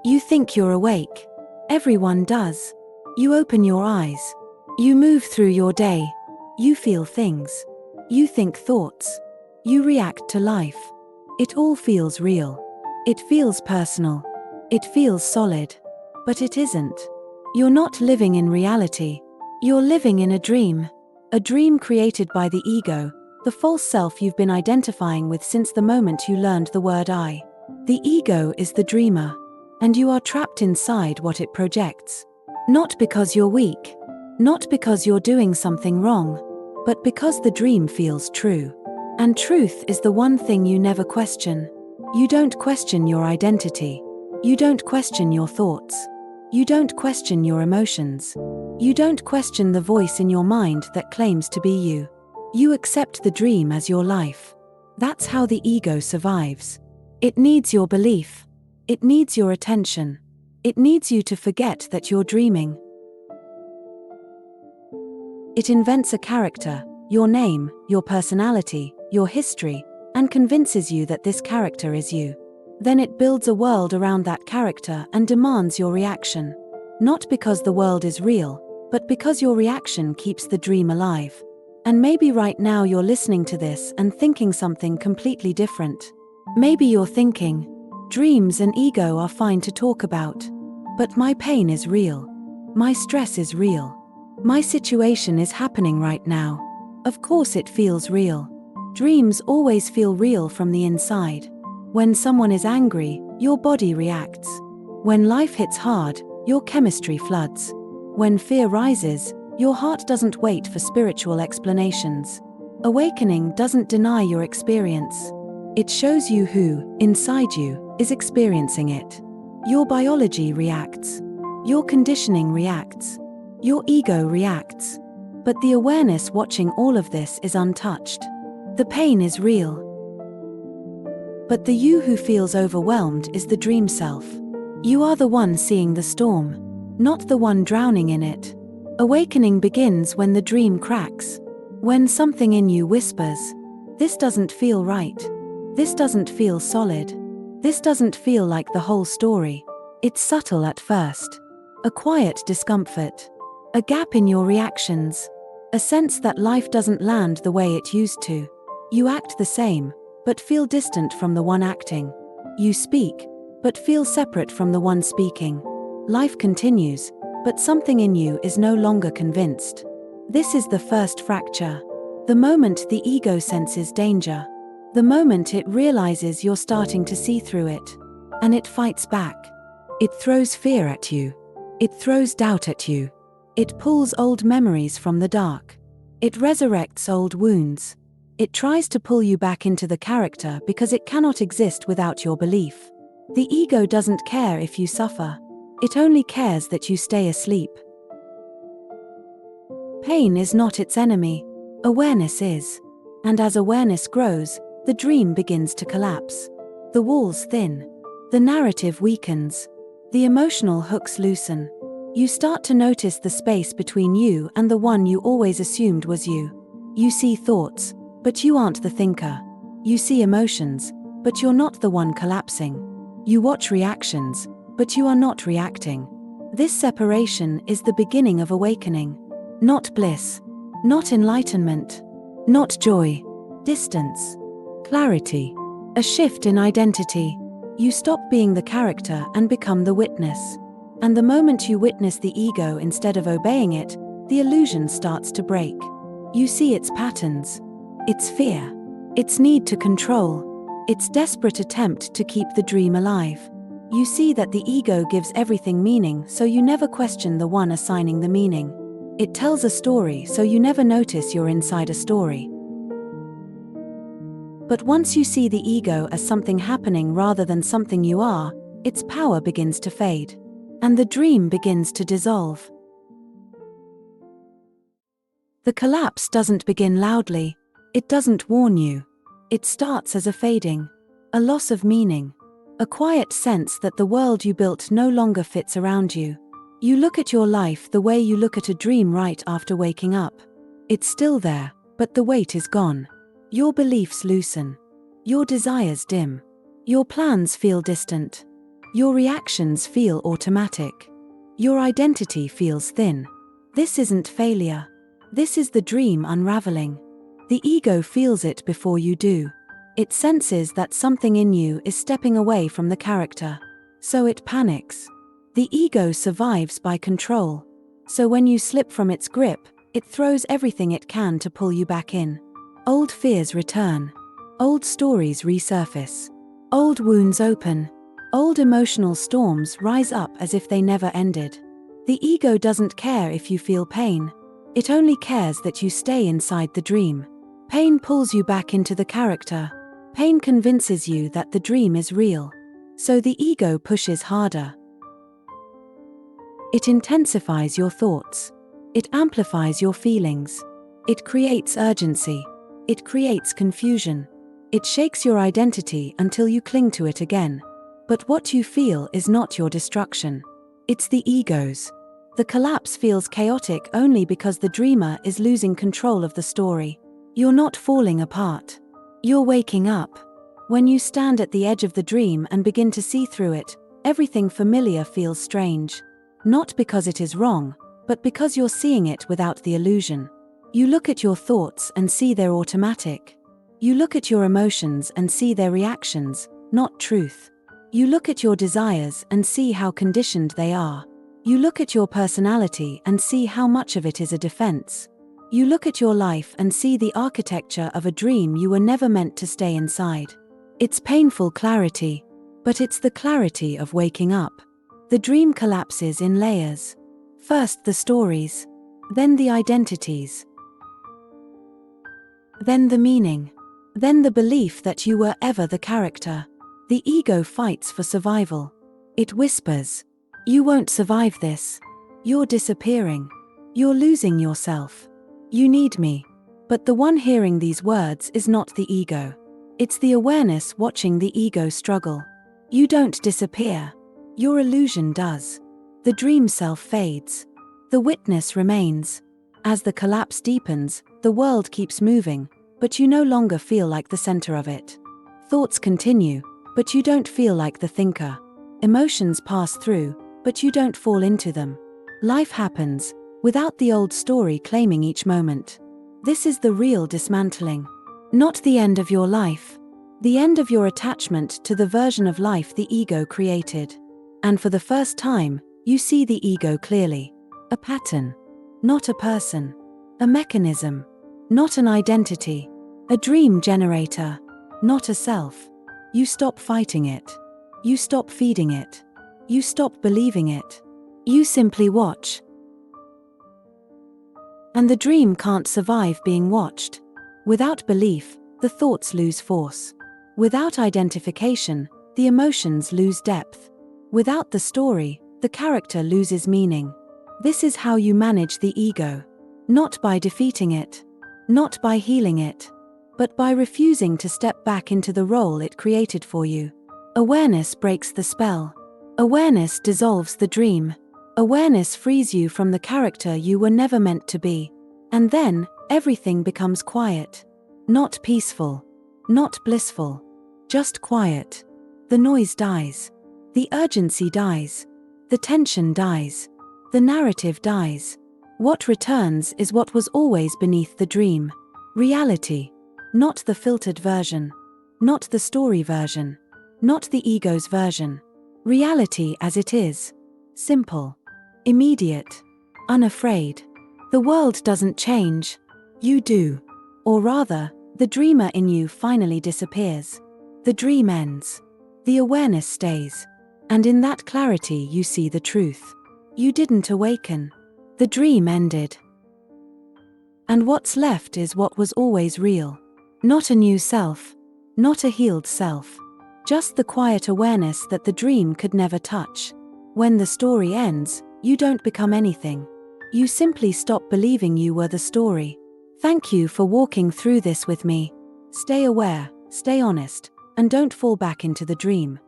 You think you're awake. Everyone does. You open your eyes. You move through your day. You feel things. You think thoughts. You react to life. It all feels real. It feels personal. It feels solid. But it isn't. You're not living in reality. You're living in a dream. A dream created by the ego, the false self you've been identifying with since the moment you learned the word I. The ego is the dreamer, and you are trapped inside what it projects. Not because you're weak, not because you're doing something wrong, but because the dream feels true. And truth is the one thing you never question. You don't question your identity. You don't question your thoughts. You don't question your emotions. You don't question the voice in your mind that claims to be you. You accept the dream as your life. That's how the ego survives. It needs your belief. It needs your attention. It needs you to forget that you're dreaming. It invents a character, your name, your personality, your history, and convinces you that this character is you. Then it builds a world around that character and demands your reaction. Not because the world is real, but because your reaction keeps the dream alive. And maybe right now you're listening to this and thinking something completely different. Maybe you're thinking, dreams and ego are fine to talk about. But my pain is real. My stress is real. My situation is happening right now. Of course it feels real. Dreams always feel real from the inside. When someone is angry, your body reacts. When life hits hard, your chemistry floods. When fear rises, your heart doesn't wait for spiritual explanations. Awakening doesn't deny your experience. It shows you who, inside you, is experiencing it. Your biology reacts. Your conditioning reacts. Your ego reacts. But the awareness watching all of this is untouched. The pain is real. But the you who feels overwhelmed is the dream self. You are the one seeing the storm, not the one drowning in it. Awakening begins when the dream cracks. When something in you whispers, "This doesn't feel right. This doesn't feel solid. This doesn't feel like the whole story." It's subtle at first. A quiet discomfort. A gap in your reactions. A sense that life doesn't land the way it used to. You act the same, but feel distant from the one acting. You speak, but feel separate from the one speaking. Life continues, but something in you is no longer convinced. This is the first fracture. The moment the ego senses danger. The moment it realizes you're starting to see through it. And it fights back. It throws fear at you. It throws doubt at you. It pulls old memories from the dark. It resurrects old wounds. It tries to pull you back into the character because it cannot exist without your belief. The ego doesn't care if you suffer. It only cares that you stay asleep. Pain is not its enemy. Awareness is. And as awareness grows, the dream begins to collapse. The walls thin. The narrative weakens. The emotional hooks loosen. You start to notice the space between you and the one you always assumed was you. You see thoughts, but you aren't the thinker. You see emotions, but you're not the one collapsing. You watch reactions, but you are not reacting. This separation is the beginning of awakening. Not bliss. Not enlightenment. Not joy. Distance. Clarity. A shift in identity. You stop being the character and become the witness. And the moment you witness the ego instead of obeying it, the illusion starts to break. You see its patterns. Its fear. Its need to control. Its desperate attempt to keep the dream alive. You see that the ego gives everything meaning, so you never question the one assigning the meaning. It tells a story, so you never notice you're inside a story. But once you see the ego as something happening rather than something you are, its power begins to fade. And the dream begins to dissolve. The collapse doesn't begin loudly. It doesn't warn you. It starts as a fading. A loss of meaning. A quiet sense that the world you built no longer fits around you. You look at your life the way you look at a dream right after waking up. It's still there, but the weight is gone. Your beliefs loosen. Your desires dim. Your plans feel distant. Your reactions feel automatic. Your identity feels thin. This isn't failure. This is the dream unraveling. The ego feels it before you do. It senses that something in you is stepping away from the character. So it panics. The ego survives by control. So when you slip from its grip, it throws everything it can to pull you back in. Old fears return. Old stories resurface. Old wounds open. Old emotional storms rise up as if they never ended. The ego doesn't care if you feel pain. It only cares that you stay inside the dream. Pain pulls you back into the character. Pain convinces you that the dream is real. So the ego pushes harder. It intensifies your thoughts. It amplifies your feelings. It creates urgency. It creates confusion. It shakes your identity until you cling to it again. But what you feel is not your destruction. It's the ego's. The collapse feels chaotic only because the dreamer is losing control of the story. You're not falling apart. You're waking up. When you stand at the edge of the dream and begin to see through it, everything familiar feels strange. Not because it is wrong, but because you're seeing it without the illusion. You look at your thoughts and see they're automatic. You look at your emotions and see their reactions, not truth. You look at your desires and see how conditioned they are. You look at your personality and see how much of it is a defense. You look at your life and see the architecture of a dream you were never meant to stay inside. It's painful clarity, but it's the clarity of waking up. The dream collapses in layers. First the stories, then the identities, then the meaning, then the belief that you were ever the character. The ego fights for survival. It whispers, "You won't survive this. You're disappearing. You're losing yourself. You need me." But the one hearing these words is not the ego. It's the awareness watching the ego struggle. You don't disappear. Your illusion does. The dream self fades. The witness remains. As the collapse deepens, the world keeps moving, but you no longer feel like the center of it. Thoughts continue, but you don't feel like the thinker. Emotions pass through, but you don't fall into them. Life happens, without the old story claiming each moment. This is the real dismantling. Not the end of your life. The end of your attachment to the version of life the ego created. And for the first time, you see the ego clearly. A pattern. Not a person. A mechanism. Not an identity. A dream generator. Not a self. You stop fighting it. You stop feeding it. You stop believing it. You simply watch. And the dream can't survive being watched. Without belief, the thoughts lose force. Without identification, the emotions lose depth. Without the story, the character loses meaning. This is how you manage the ego. Not by defeating it. Not by healing it. But by refusing to step back into the role it created for you. Awareness breaks the spell. Awareness dissolves the dream. Awareness frees you from the character you were never meant to be. And then, everything becomes quiet. Not peaceful. Not blissful. Just quiet. The noise dies. The urgency dies. The tension dies. The narrative dies. What returns is what was always beneath the dream. Reality. Not the filtered version. Not the story version. Not the ego's version. Reality as it is. Simple. Immediate. Unafraid. The world doesn't change. You do. Or rather, the dreamer in you finally disappears. The dream ends. The awareness stays. And in that clarity you see the truth. You didn't awaken. The dream ended. And what's left is what was always real. Not a new self. Not a healed self. Just the quiet awareness that the dream could never touch. When the story ends, you don't become anything. You simply stop believing you were the story. Thank you for walking through this with me. Stay aware, stay honest, and don't fall back into the dream.